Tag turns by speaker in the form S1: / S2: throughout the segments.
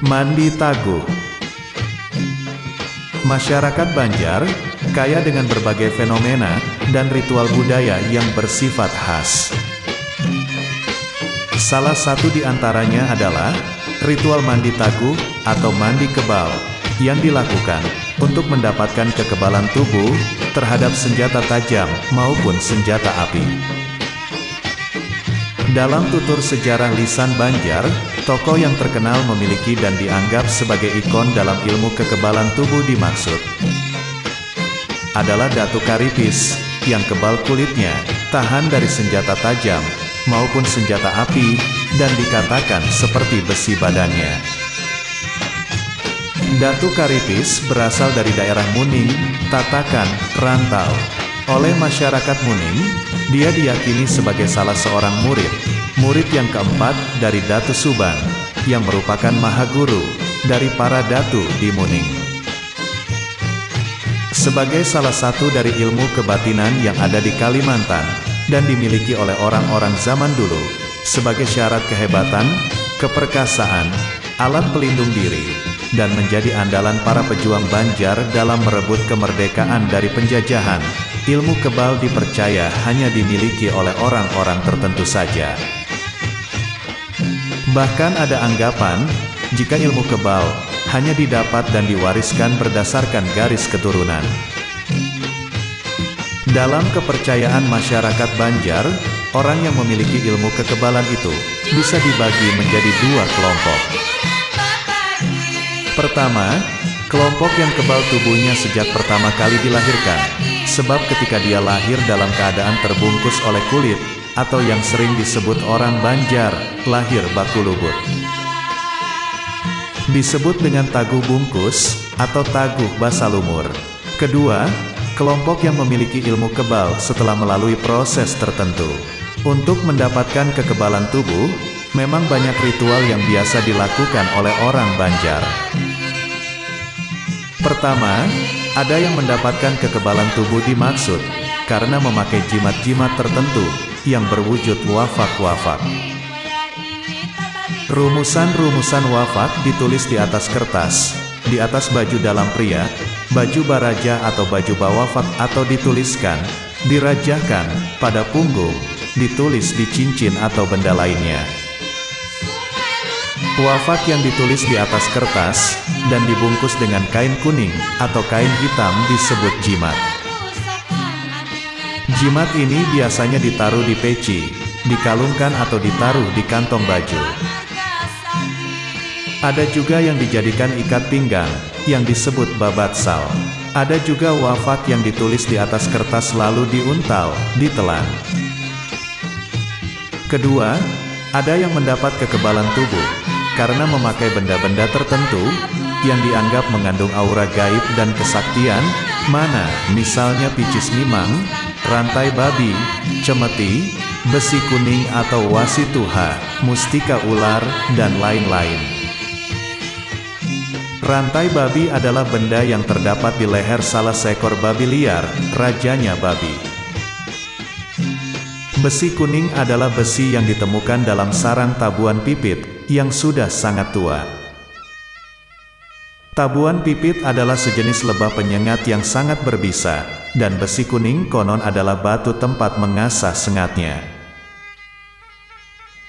S1: Mandi Taguh. Masyarakat Banjar kaya dengan berbagai fenomena dan ritual budaya yang bersifat khas. Salah satu di antaranya adalah ritual mandi taguh atau mandi kebal yang dilakukan untuk mendapatkan kekebalan tubuh terhadap senjata tajam maupun senjata api. Dalam tutur sejarah lisan Banjar, tokoh yang terkenal memiliki dan dianggap sebagai ikon dalam ilmu kekebalan tubuh dimaksud adalah Datuk Karipis, yang kebal kulitnya, tahan dari senjata tajam maupun senjata api, dan dikatakan seperti besi badannya. Datuk Karipis berasal dari daerah Muning, Tatakan, Rantau. Oleh masyarakat Muning, dia diyakini sebagai salah seorang murid yang keempat dari Datu Suban, yang merupakan mahaguru dari para datu di Muning. Sebagai salah satu dari ilmu kebatinan yang ada di Kalimantan, dan dimiliki oleh orang-orang zaman dulu, sebagai syarat kehebatan, keperkasaan, alat pelindung diri, dan menjadi andalan para pejuang Banjar dalam merebut kemerdekaan dari penjajahan. Ilmu kebal dipercaya hanya dimiliki oleh orang-orang tertentu saja. Bahkan ada anggapan, jika ilmu kebal hanya didapat dan diwariskan berdasarkan garis keturunan. Dalam kepercayaan masyarakat Banjar, orang yang memiliki ilmu kekebalan itu bisa dibagi menjadi dua kelompok. Pertama, kelompok yang kebal tubuhnya sejak pertama kali dilahirkan, sebab ketika dia lahir dalam keadaan terbungkus oleh kulit, atau yang sering disebut orang Banjar, lahir baku lubut. Disebut dengan taguh bungkus, atau taguh basa lumur. Kedua, kelompok yang memiliki ilmu kebal setelah melalui proses tertentu. Untuk mendapatkan kekebalan tubuh, memang banyak ritual yang biasa dilakukan oleh orang Banjar. Pertama, ada yang mendapatkan kekebalan tubuh dimaksud karena memakai jimat-jimat tertentu yang berwujud wafak-wafak. Rumusan-rumusan wafak ditulis di atas kertas, di atas baju dalam pria, baju baraja atau baju bawafak, atau dituliskan, dirajahkan, pada punggung, ditulis di cincin atau benda lainnya. Wafak yang ditulis di atas kertas, dan dibungkus dengan kain kuning, atau kain hitam disebut jimat. Jimat ini biasanya ditaruh di peci, dikalungkan atau ditaruh di kantong baju. Ada juga yang dijadikan ikat pinggang, yang disebut babatsal. Ada juga wafak yang ditulis di atas kertas lalu diuntal, ditelan. Kedua, ada yang mendapat kekebalan tubuh karena memakai benda-benda tertentu yang dianggap mengandung aura gaib dan kesaktian, mana misalnya picis mimang, rantai babi, cemeti, besi kuning atau wasi tuha, mustika ular, dan lain-lain. Rantai babi adalah benda yang terdapat di leher salah seekor babi liar, rajanya babi. Besi kuning adalah besi yang ditemukan dalam sarang tabuan pipit, yang sudah sangat tua. Tabuan pipit adalah sejenis lebah penyengat yang sangat berbisa, dan besi kuning konon adalah batu tempat mengasah sengatnya.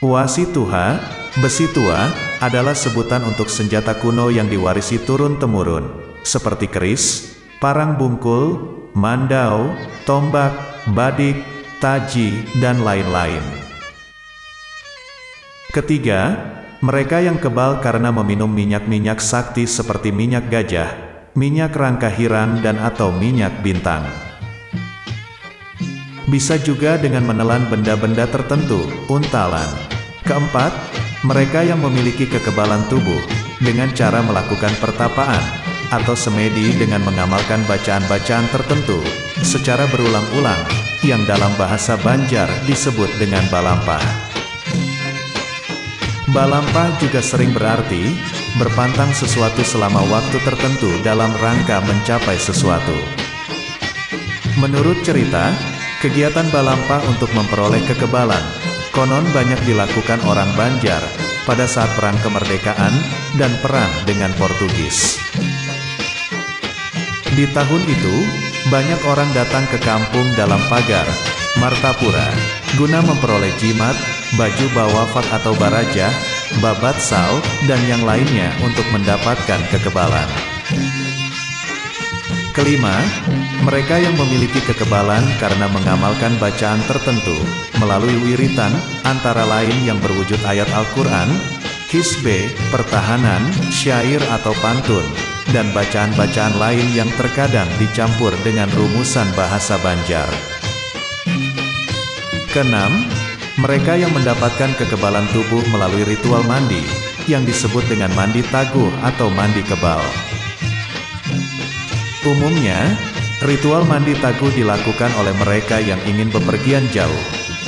S1: Wasi tuha, besi tua, adalah sebutan untuk senjata kuno yang diwarisi turun-temurun, seperti keris, parang bungkul, mandau, tombak, badik, taji, dan lain-lain. Ketiga, mereka yang kebal karena meminum minyak-minyak sakti seperti minyak gajah, minyak rangka hiran dan atau minyak bintang. Bisa juga dengan menelan benda-benda tertentu, untalan. Keempat, mereka yang memiliki kekebalan tubuh, dengan cara melakukan pertapaan, atau semedi dengan mengamalkan bacaan-bacaan tertentu, secara berulang-ulang, yang dalam bahasa Banjar disebut dengan balampah. Balampah juga sering berarti, berpantang sesuatu selama waktu tertentu dalam rangka mencapai sesuatu. Menurut cerita, kegiatan balampah untuk memperoleh kekebalan, konon banyak dilakukan orang Banjar, pada saat Perang Kemerdekaan dan perang dengan Portugis. Di tahun itu, banyak orang datang ke kampung dalam pagar Martapura guna memperoleh jimat, baju bawafak atau barajah, babat sal, dan yang lainnya untuk mendapatkan kekebalan. Kelima, mereka yang memiliki kekebalan karena mengamalkan bacaan tertentu melalui wiritan, antara lain yang berwujud ayat Al-Quran, hisbe, pertahanan, syair atau pantun, dan bacaan-bacaan lain yang terkadang dicampur dengan rumusan bahasa Banjar. Keenam, mereka yang mendapatkan kekebalan tubuh melalui ritual mandi, yang disebut dengan mandi taguh atau mandi kebal. Umumnya, ritual mandi taguh dilakukan oleh mereka yang ingin bepergian jauh,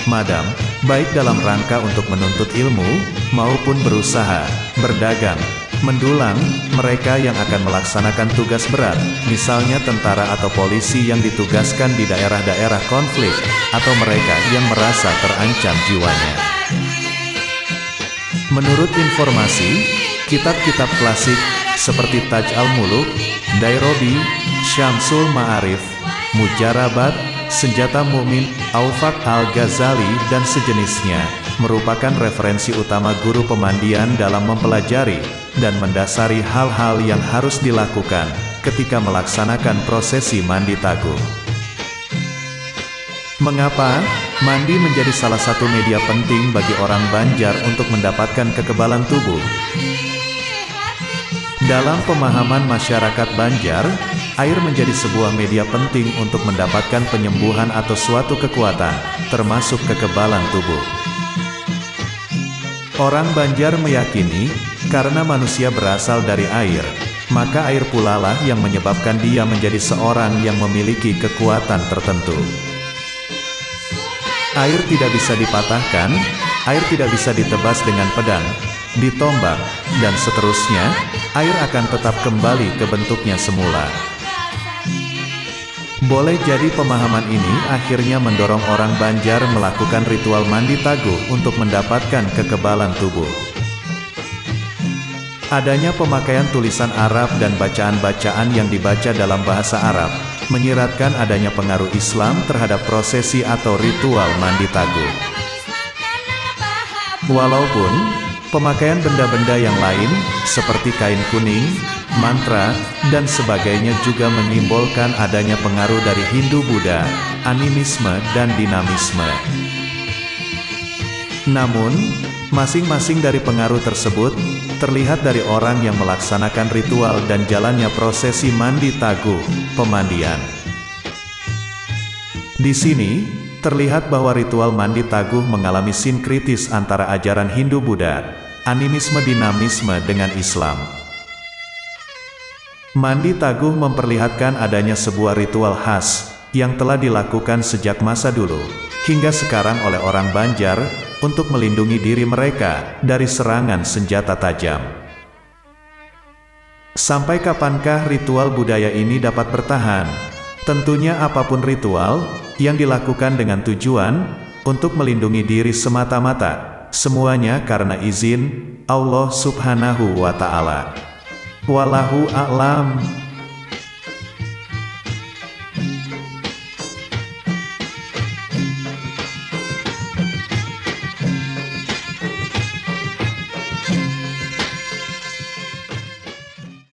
S1: madam, baik dalam rangka untuk menuntut ilmu, maupun berusaha, berdagang, mendulang, mereka yang akan melaksanakan tugas berat, misalnya tentara atau polisi yang ditugaskan di daerah-daerah konflik, atau mereka yang merasa terancam jiwanya. Menurut informasi, kitab-kitab klasik, seperti Taj al-Muluk, Dairobi, Syamsul Ma'arif, Mujarabat, Senjata Mukmin, Aufak al-Ghazali, dan sejenisnya, merupakan referensi utama guru pemandian dalam mempelajari dan mendasari hal-hal yang harus dilakukan ketika melaksanakan prosesi mandi taguh. Mengapa mandi menjadi salah satu media penting bagi orang Banjar untuk mendapatkan kekebalan tubuh? Dalam pemahaman masyarakat Banjar, air menjadi sebuah media penting untuk mendapatkan penyembuhan atau suatu kekuatan, termasuk kekebalan tubuh. Orang Banjar meyakini, karena manusia berasal dari air, maka air pula lah yang menyebabkan dia menjadi seorang yang memiliki kekuatan tertentu. Air tidak bisa dipatahkan, air tidak bisa ditebas dengan pedang, ditombak, dan seterusnya, air akan tetap kembali ke bentuknya semula. Boleh jadi pemahaman ini akhirnya mendorong orang Banjar melakukan ritual mandi taguh untuk mendapatkan kekebalan tubuh. Adanya pemakaian tulisan Arab dan bacaan-bacaan yang dibaca dalam bahasa Arab, menyiratkan adanya pengaruh Islam terhadap prosesi atau ritual mandi taguh. Walaupun, pemakaian benda-benda yang lain, seperti kain kuning, mantra, dan sebagainya juga menyimbolkan adanya pengaruh dari Hindu-Buddha, animisme dan dinamisme. Namun, masing-masing dari pengaruh tersebut, terlihat dari orang yang melaksanakan ritual dan jalannya prosesi mandi taguh, pemandian. Di sini, terlihat bahwa ritual mandi taguh mengalami sinkritis antara ajaran Hindu-Buddha, animisme-dinamisme dengan Islam. Mandi taguh memperlihatkan adanya sebuah ritual khas, yang telah dilakukan sejak masa dulu, hingga sekarang oleh orang Banjar, untuk melindungi diri mereka, dari serangan senjata tajam. Sampai kapankah ritual budaya ini dapat bertahan? Tentunya apapun ritual, yang dilakukan dengan tujuan, untuk melindungi diri semata-mata, semuanya karena izin Allah Subhanahu wa Ta'ala. Wallahu a'lam.